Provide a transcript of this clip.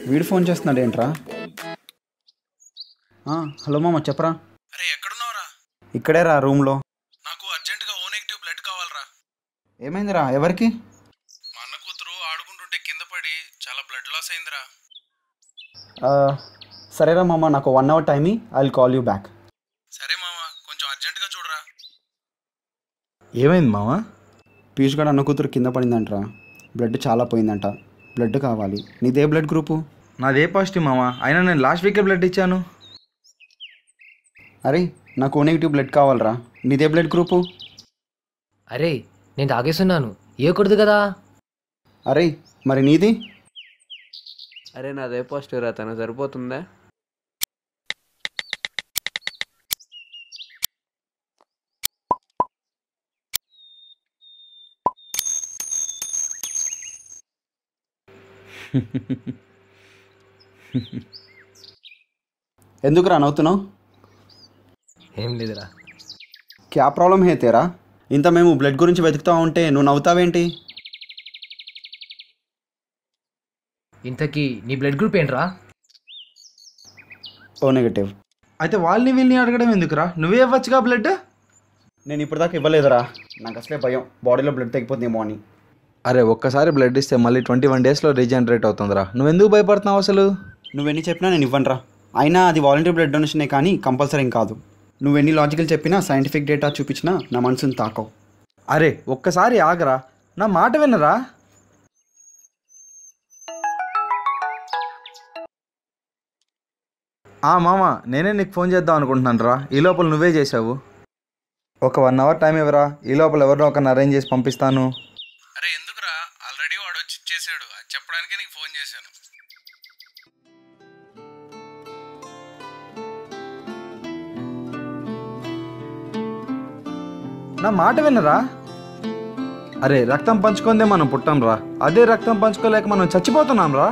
వీడు ఫోన్ చేస్తున్నాడు ఏంట్రా? హలో మామ చెప్పరా. అరే ఎక్కడున్నావురా? ఇక్కడే రా, రూమ్లో. నాకు అర్జెంటుగా ఓ నెగిటివ్ బ్లడ్ కావాలరా. ఏమైందిరా? ఎవరికి? మా అన్న కూతురు ఆడుకుంటుంటే కింద పడి చాలా బ్లడ్ లాస్ అయిందిరా. సరేరా మామ, నాకు 1 hour time, I will call you back. సరే మామ, కొంచెం అర్జెంటుగా చూడరా. ఏమైంది మామ? పీయూష్ గడ అన్న కూతురు కింద పడిందంటరా. బ్లడ్ చాలా పోయిందంట. బ్లడ్ కావాలి. నీదే బ్లడ్ గ్రూపు? నాదే పాజిటివ్ మామ. అయినా నేను లాస్ట్ వీకే బ్లడ్ ఇచ్చాను. అరే నాకు ఓ నెగిటివ్ బ్లడ్ కావాలరా. నీదే బ్లడ్ గ్రూపు? అరే నేను తాగేస్తున్నాను, ఇవ్వకూడదు కదా. అరే మరి నీది? అరే నాదే పాజిటివ్ రా, తన సరిపోతుందా? ఎందుకురా నవ్వుతున్నావు? ఏం లేదురా. క్యా ప్రాబ్లం హే తేరా? ఇంత మేము బ్లడ్ గురించి వెతుకుతా ఉంటే నువ్వు నవ్వుతావేంటి? ఇంతకీ నీ బ్లడ్ గ్రూప్ ఏంట్రా? O negative. అయితే వాళ్ళని వీళ్ళని అడగడం ఎందుకురా? నువ్వే ఇవ్వచ్చుగా బ్లడ్. నేను ఇప్పటిదాకా ఇవ్వలేదురా. నాకు అసలే భయం బాడీలో బ్లడ్ తగ్గిపోతుందేమో అని. అరే ఒక్కసారి బ్లడ్ ఇస్తే మళ్ళీ 21 daysలో రీజనరేట్ అవుతుందిరా. నువ్వెందుకు భయపడుతున్నావు అసలు? నువ్వెన్ని చెప్పినా నేను ఇవ్వనురా. అయినా అది వాలంటీర్ బ్లడ్ డొనేషనే కానీ కంపల్సరీ ఏం కాదు. నువ్వెన్ని లాజికల్ చెప్పినా, సైంటిఫిక్ డేటా చూపించినా నా మనసుని తాకవు. అరే ఒక్కసారి ఆగరా, నా మాట వినరా. మామ నేనే నీకు ఫోన్ చేద్దాం అనుకుంటున్నాను రా. ఈ లోపల నువ్వే చేసావు. ఒక 1 hour టైం ఇవ్వరా, ఈ లోపల ఎవరినో ఒకరిని అరేంజ్ చేసి పంపిస్తాను. అరే ఎందుకురా, ఆల్రెడీ వాడు వచ్చి ఇచ్చేసాడు. అది చెప్పడానికే నీకు ఫోన్ చేశాను. నా మాట వినరా. అరే రక్తం పంచుకుందే మనం పుట్టాం రా, అదే రక్తం పంచుకోలేక మనం చచ్చిపోతున్నాం రా.